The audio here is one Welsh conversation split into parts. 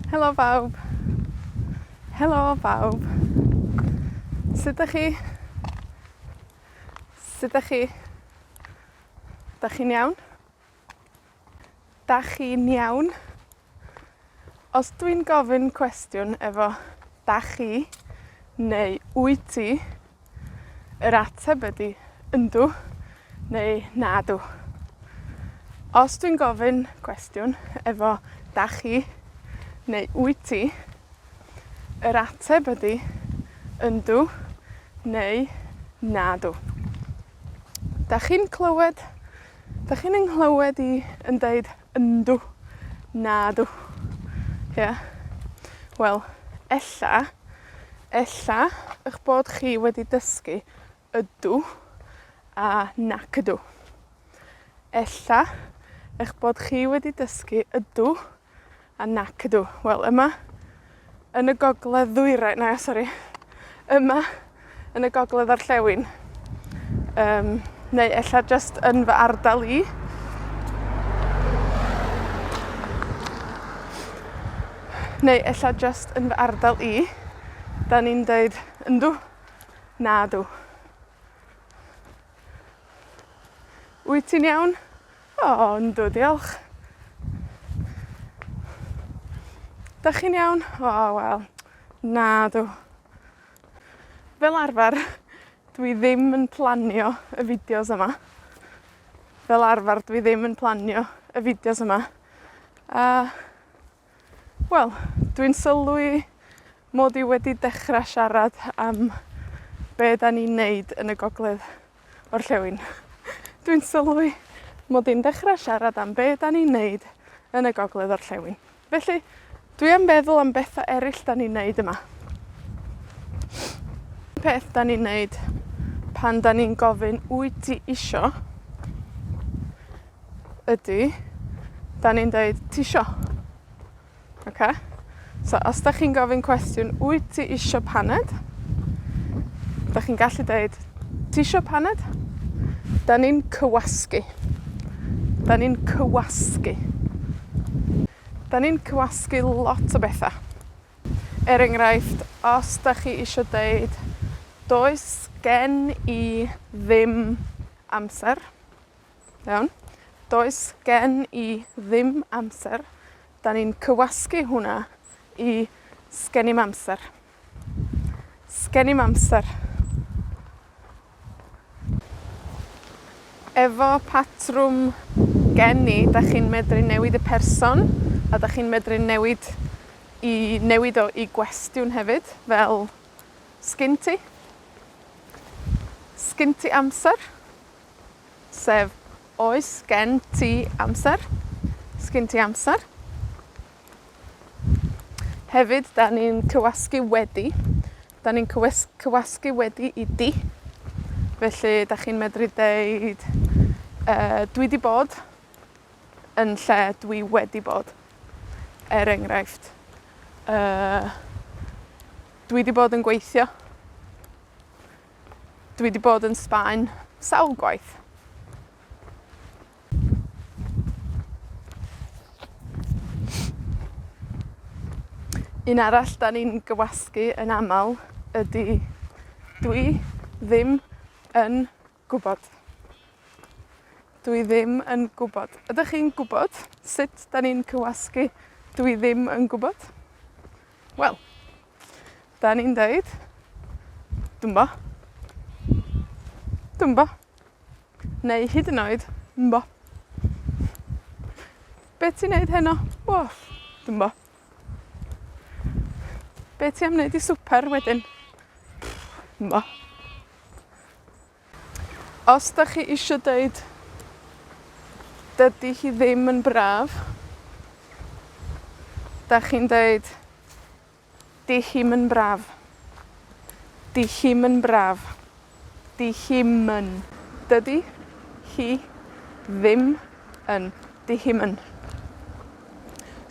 Helo bawb. Helo bawb. Sut ydych chi? Sut ydych chi? Dach chi'n iawn? Dach chi'n iawn? Os dwi'n gofyn cwestiwn efo dach chi neu wyt ti, yr ateb ydi yndw neu nadw. Os dwi'n gofyn cwestiwn efo dach chi neu wyt ti, yr ateb ydi yndw neu nadw. Dach chi'n nghlywed i yn deud yndw, nadw? Ie? Wel, ella eich bod chi wedi dysgu ydw a nacydw. Ella eich bod chi wedi dysgu ydw a nacydw. Wel, yma yn y Gogledd-Ddwyrain, yma yn y Gogledd-Orllewin, neu ella just yn fy ardal i, da ni'n deud yndw, nadw. Wyt ti'n iawn? O, yndw, diolch. Dach chi'n iawn? O, wel, nadw. Fel arfer, dwi ddim yn planio y fideos yma. Wel, dwi'n sylwi mod i wedi dechrau siarad am be da ni'n neud yn y Gogledd-Orllewin. Dwi'n sylwi mod i'n dechrau siarad am be da ni'n neud yn y Gogledd-Orllewin. Felly, dwi am feddwl am bethau eryll da ni'n neud yma. Peth da ni'n neud pan da ni'n gofyn wyt ti isio ydy, da ni'n deud tisio. Okay? So, os da chi'n gofyn cwestiwn wyt ti isio paned, da chi'n gallu deud tisio paned? Da ni'n cywasgu. Da ni'n cywasgu lot o bethau. Er enghraifft, os da chi isio deud does gen i ddim amser. Iawn? Does gen i ddim amser. Da ni'n cywasgu hwnna i sgen i'm amser. Sgen i'm amser. Efo patrwm gen i, da chi'n medru newid y person, a da chi'n medru newid o i gwestiwn hefyd, fel sgin ti? Sgin ti amser? Sef, oes gen ti amser? Sgin ti amser? Hefyd, da ni'n cywasgu wedi. Da ni'n cywasgu wedi i di. Felly, da chi'n medru deud dwi 'di bod yn lle dwi wedi bod. Er enghraifft, dwi 'di bod yn gweithio. Dwi 'di bod yn Sbaen sawl gwaith. Un arall da ni'n gywasgu yn amal ydy dwi ddim yn gwbod. Dwi ddim yn gwbod. Ydych chi'n gwbod sut da ni'n cywasgu dwi ddim yn gwbod? Wel, da ni'n deud dwmbo. Dwmbo. Neu hyd yn oed mbo. Be ti'n neud heno? O, dwmbo. Be ti am neud i swper wedyn? Mbo. Os da chi isio deud dydy hi ddim yn braf, da chi'n deud di hi'm yn braf. Di hi'm yn braf. Di hi'm yn. Dydy hi ddim yn. Di hi'm yn.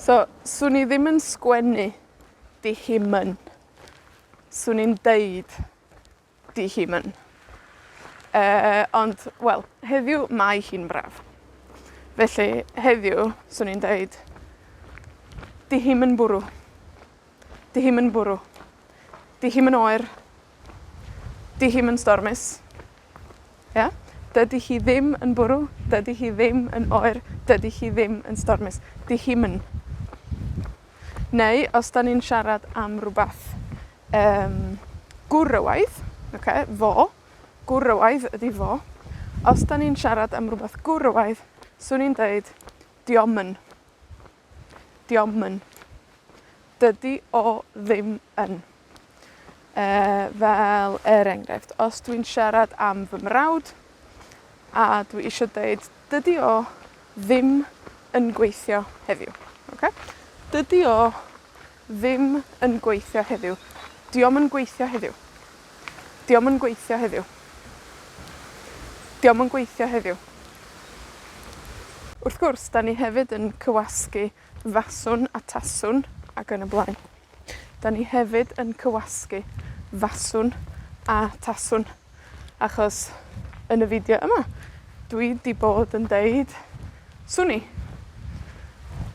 So, swn i ddim yn sgwennu di hi'm yn. Swn i'n deud di hi'm yn. Ond, wel, heddiw mae hi'n braf. Felly, heddiw, swn i'n deud di hi'm yn bwrw. 'Di hi'm yn bwrw. 'Di hi'm yn oer. 'Di hi'm yn stormus. Ia? Dydi hi ddim yn bwrw. Dydi hi ddim yn oer. Dydi hi ddim yn stormus. 'Di hi'm yn. Neu, os da ni'n siarad am rwbath gwrywaidd, okay, fo, gwrywaidd ydi fo. Os da ni'n siarad am rwbath gwrywaidd, swn i'n deud diom yn. Diom yn. Dydi o ddim yn. Fel enghraifft, os dwi'n siarad am fy mrawd, a dwi isio deud, dydi o ddim yn gweithio heddiw. Okay? Dydi o ddim yn gweithio heddiw. Diom yn gweithio heddiw. Diom yn gweithio heddiw. Diom yn gweithio heddiw. Wrth gwrs, da ni hefyd yn cywasgu faswn a taswn ac yn y blaen. Da ni hefyd yn cywasgu faswn a taswn. Achos yn y fideo yma, dwi di bod yn deud swn i.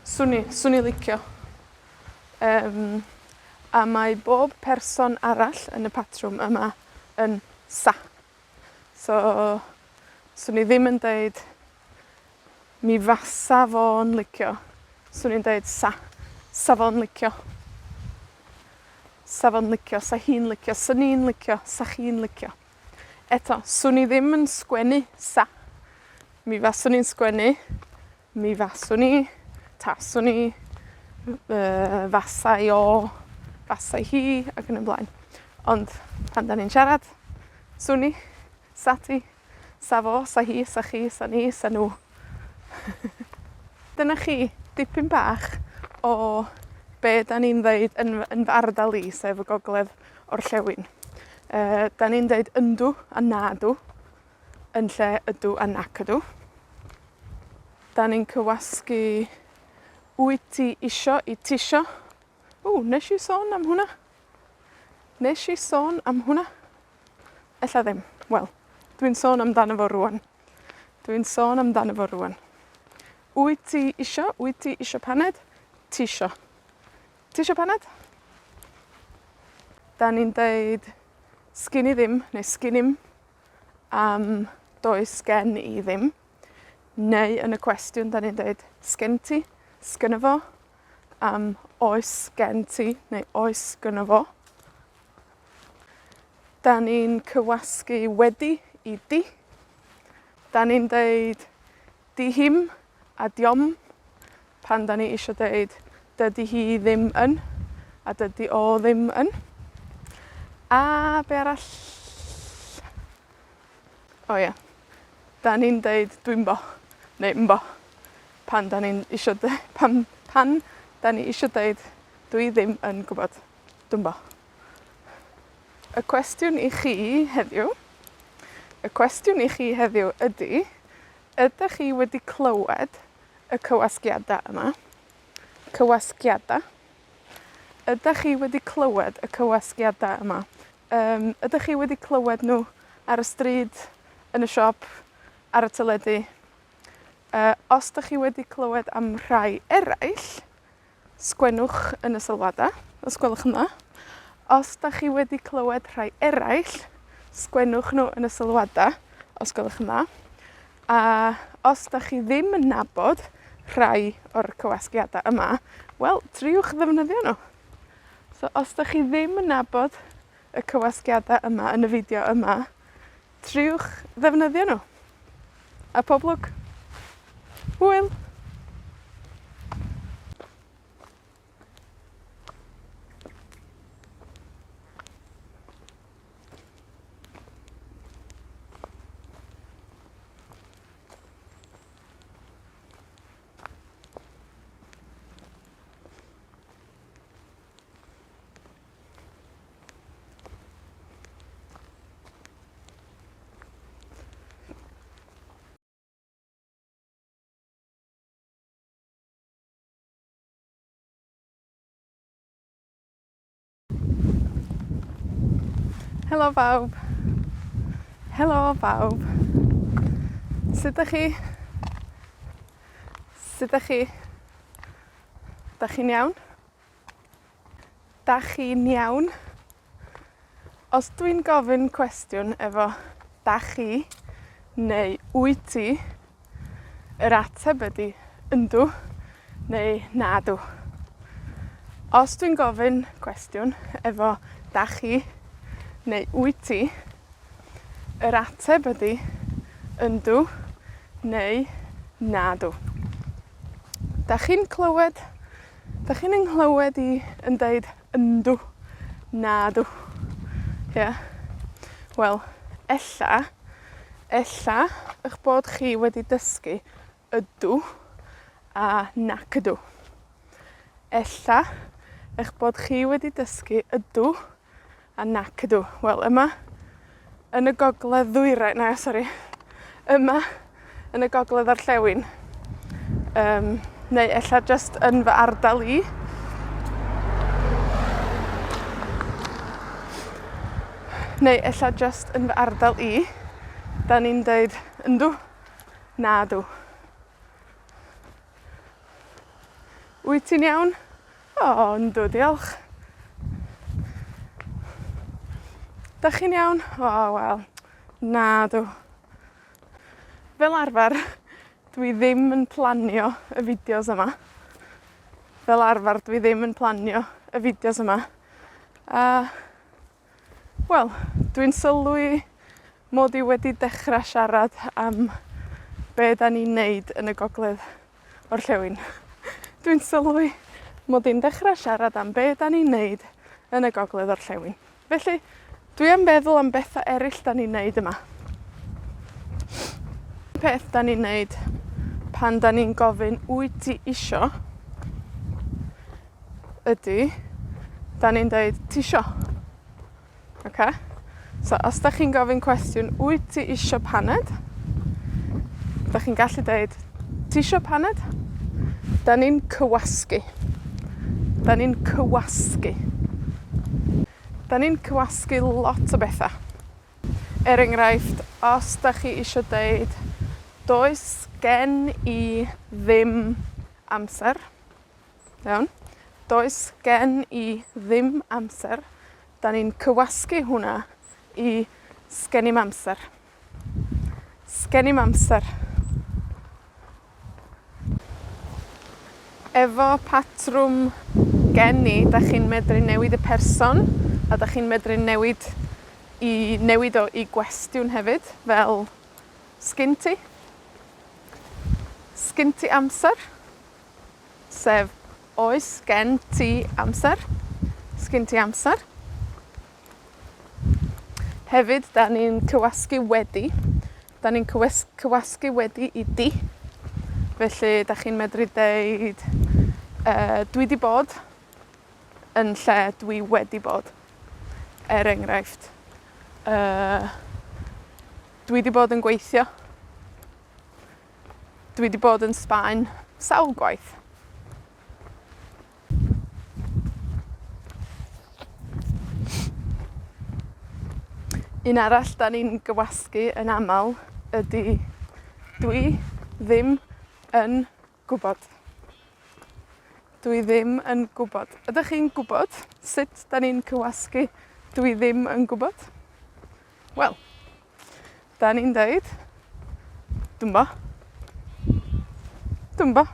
Swn i licio. A mae bob person arall yn y patrwm yma yn sa. So, swn i ddim yn deud mi fasa fo'n licio. Swn i'n deud sa. Sa fo'n licio. Sa fo'n licio. Sa hi'n licio. Sa ni'n licio. Sa chi'n licio. Eto, swn i ddim yn sgwennu sa. Mi faswn i'n sgwennu. Mi faswn i. Taswn i. Fasai o. Fasai hi. Ac yn y blaen. Ond, pan da ni'n siarad, swn i. Sa ti. Sa fo. Sa hi. Sa chi. Sa ni. Sa nhw. Dyna chi, dipyn bach o be da ni'n ddeud yn fy ardal i, sef y Gogledd-Orllewin. Da ni'n deud yndw a nadw, yn lle ydw a nac ydw. Da ni'n cywasgu wyt ti isio i tisio. Nes i sôn am hwnna? Nes i sôn am hwnna? Ella ddim. Wel, dwi'n sôn amdano fo rwan. Dwi'n sôn amdano fo rwan. Wyt ti isio paned? Tisio. Tisio paned? Da ni'n deud sgin i ddim, neu sginim, am does gen i ddim. Neu yn y cwestiwn, da ni'n deud sgen ti, sgynna fo, am oes gen ti, neu oes gynna fo. Da ni'n cywasgu wedi i di. Da ni'n deud di him a diom, pan da ni isio deud dydi hi ddim yn, a dydi o ddim yn. A be arall? O ie, da ni'n deud dwi'n bo, neu mbo, pan da ni'n isio pan da ni isio deud dwi ddim yn gwybod, dwi'n bo. Y cwestiwn i chi heddiw ydy, ydych chi wedi clywed y cywasgiadau yma? Cywasgiadau. Ydych chi wedi clywed y cywasgiadau yma? Ydych chi wedi clywed nhw ar y stryd, yn y siop, ar y teledu? Os ydych chi wedi clywed am rhai eraill, sgwennwch yn y sylwadau, os gwelwch yna. Os ydych chi wedi clywed rhai eraill, sgwennwch nhw yn y sylwadau, os gwelwch yna. A os ydych chi ddim yn nabod rhai o'r cywasgiadau yma, wel, triwch ddefnyddio nhw. So, os ydych chi ddim yn nabod y cywasgiadau yma yn y fideo yma, triwch ddefnyddio nhw. A pob lwc. Hwyl! Helo bawb. Helo bawb. Sut ydych chi? Sut ydych chi? Dach chi'n iawn? dach chi'n iawn? Os dwi'n gofyn cwestiwn efo dach chi neu wyt ti, yr ateb ydi yndw neu nadw. Os dwi'n gofyn cwestiwn efo dach chi neu wyt ti, yr ateb ydi yndw neu nadw. Dach chi'n clywed i yn deud yndw, nadw? Ie. Wel, ella eich bod chi wedi dysgu ydw a nac ydw. Ella eich bod chi wedi dysgu ydw a nac ydw. Wel, yma yn y Gogledd-Ddwyrain, yma yn y Gogledd-Orllewin, neu ella just yn fy ardal i, da ni'n deud yndw, nadw. Wyt ti'n iawn? O, yndw, diolch. Dach chi'n iawn? O, wel, nadw. Fel arfer, dwi ddim yn planio y fideos yma. Wel, dwi'n sylwi mod i wedi dechrau siarad am be da ni'n neud yn y Gogledd-Orllewin. Dwi'n sylwi mod i'n dechrau siarad am be da ni'n neud yn y Gogledd-Orllewin. Felly, dwi am feddwl am bethau eryll da ni'n neud yma. Peth da ni'n neud pan da ni'n gofyn wyt ti isio, ydy, da ni'n deud tisio. Okay? So, os da chi'n gofyn cwestiwn wyt ti isio paned, da chi'n gallu deud tisio paned? Da ni'n cywasgu. Da ni'n cywasgu lot o bethau. Enghraifft, os da chi isio deud does gen i ddim amser. Iawn? Does gen i ddim amser. Da ni'n cywasgu hwnna i sgen i'm amser. Sgen i'm amser. Efo patrwm gen i, da chi'n medru newid y person, a da chi'n medru newid o i gwestiwn hefyd, fel sgin ti? Sgin ti amser? Sef, oes gen ti amser? Sgin ti amser? Hefyd, da ni'n cywasgu wedi. Da ni'n cywasgu wedi i di. Felly, da chi'n medru deud dwi di bod yn lle dwi wedi bod. Enghraifft. Dwi di bod yn gweithio. Dwi di bod yn Sbaen sawl gwaith. Un arall da ni'n gywasgu yn amal ydy dwi ddim yn gwybod. Dwi ddim yn gwybod. Ydych chi'n gwybod sut da ni'n cywasgu dwi ddim yn gwybod? Wel, da ni'n deud dwmbo. Dwmbo.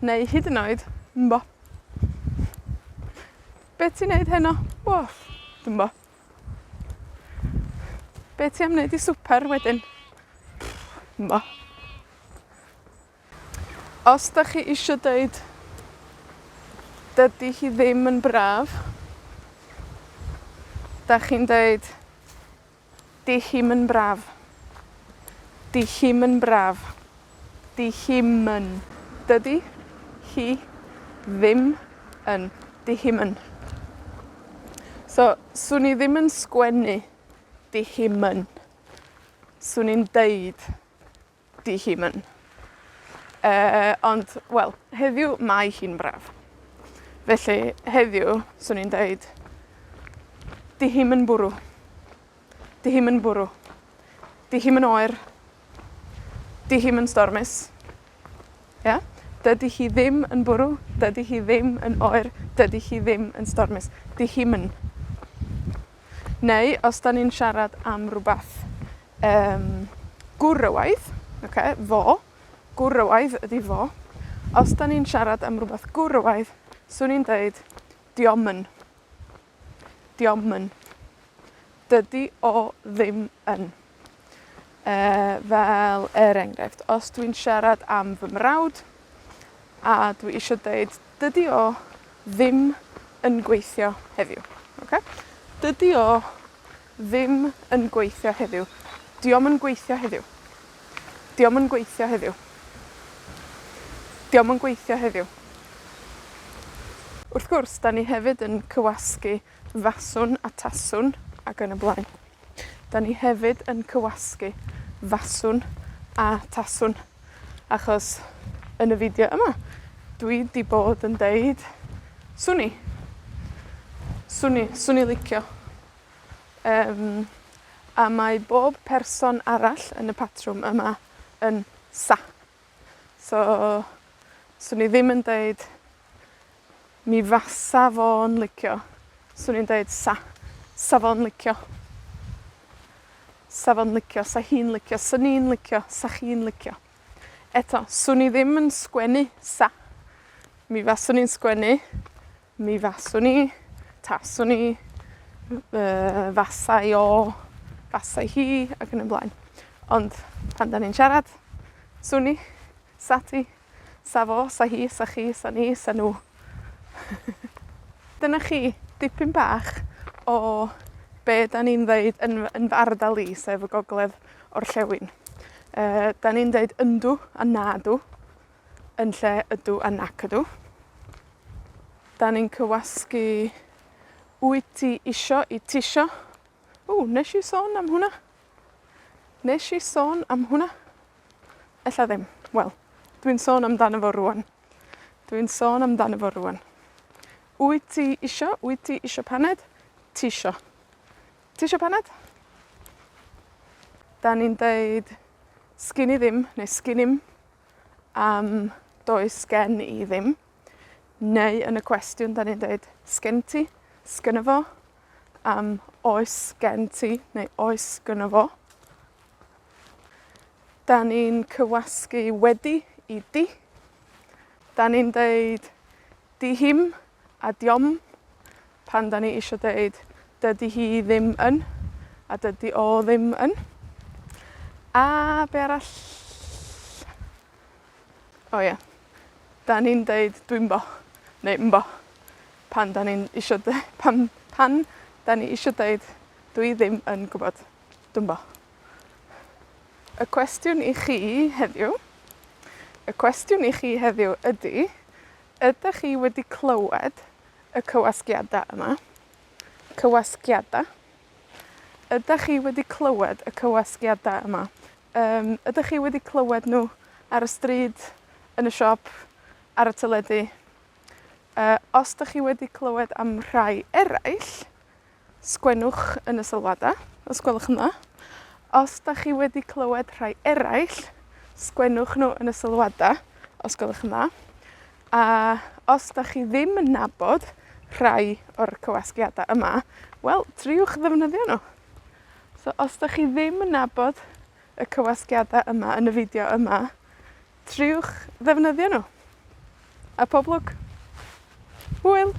Neu hyd yn oed mbo. Be ti'n neud heno? O, dwmbo. Be ti am wneud i swper wedyn? Mbo. Os da chi isio deud dydy hi ddim yn braf, da chi'n deud di hi'm yn braf. Di hi'm yn braf. Di hi'm yn. Dydy hi ddim yn. Di hi'm yn. So, swn i ddim yn sgwennu di hi'm yn. Swn i'n deud di hi'm yn. Ond, wel, heddiw mae hi'n braf. Felly, heddiw, swn i'n deud di hi'm yn bwrw. Di hi'm yn bwrw. Di hi'm yn oer. Di hi'm yn stormus. Ia? Dydy hi ddim yn bwrw, dydy hi ddim yn oer, dydy hi ddim yn stormus. Di hi'm yn. Neu, os da ni'n siarad am rhywbeth gwrywaidd, fo, gwrywaidd ydi fo. Os da ni'n siarad am rhywbeth gwrywaidd, swn i'n deud diom yn. Diom yn. Dydy o ddim yn. Fel enghraifft, os dwi'n siarad am fy mrawd, a dwi eisiau deud, dydy o ddim yn gweithio heddiw. Dydy o ddim yn gweithio heddiw. Diom yn gweithio heddiw. Diom yn gweithio heddiw. Diom yn gweithio heddiw. Wrth gwrs, da ni hefyd yn cywasgu faswn a taswn ac yn y blaen. Da ni hefyd yn cywasgu faswn a taswn. Achos yn y fideo yma, dwi di bod yn deud swn i. Swn i licio. A mae bob person arall yn y patrwm yma yn sa. So, swn i ddim yn deud mi fasa fo'n licio. Swn i'n deud sa. Sa fo'n licio. Sa fo'n licio. Sa hi'n licio. Sa ni'n licio. Sa chi'n licio. Eto, swn i ddim yn sgwennu sa. Mi faswn i'n sgwennu. Mi faswn i. Taswn i. Fasai o. Fasai hi. Ac yn y blaen. Ond, pan da ni'n siarad, swn i. Sa ti. Sa fo. Sa hi. Sa chi. Sa ni. Sa nhw. Dyna chi dipyn bach o be da ni'n ddeud yn fy ardal i, sef y Gogledd-Orllewin. Da ni'n deud yndw a nadw yn lle ydw a nac ydw. Da ni'n cywasgu wyt ti isio i tisio. Nes i sôn am hwnna? Nes i sôn am hwnna? Ella ddim. Wel, dwi'n sôn amdano fo rwan. Dwi'n sôn amdano fo rwan. Wyt ti isio paned? Tisio. Tisio paned? Da ni'n deud sgin i ddim, neu sginim, am does gen i ddim. Neu yn y cwestiwn, da ni'n deud sgen ti, sgynna fo, am oes gen ti, neu oes gynna fo. Da ni'n cywasgu wedi i di. Da ni'n deud di him a diom, pan da ni eisiau deud dydy hi ddim yn, a dydy o ddim yn. A be arall? Da ni'n deud dwi'n bo, neu mbo, pan da ni'n eisiau deud, pan da ni eisiau deud dwi ddim yn gwybod, dwi'n bo. Y cwestiwn i chi heddiw ydy, ydych chi wedi clywed y cywasgiadau yma? Cywasgiadau. Ydych chi wedi clywed y cywasgiadau yma? Ydych chi wedi clywed nhw ar y stryd, yn y siop, ar y teledu? Os ydych chi wedi clywed am rhai eraill, sgwennwch yn y sylwadau, os gwelwch yn dda. Os ydych chi wedi clywed rhai eraill, sgwennwch nhw yn y sylwadau, os gwelwch yn dda. A os ydych chi ddim yn nabod rhai o'r cywasgiadau yma, wel, triwch ddefnyddio nhw. So, os ydych chi ddim yn nabod y cywasgiadau yma yn y fideo yma, triwch ddefnyddio nhw. A pob lwc. Hwyl!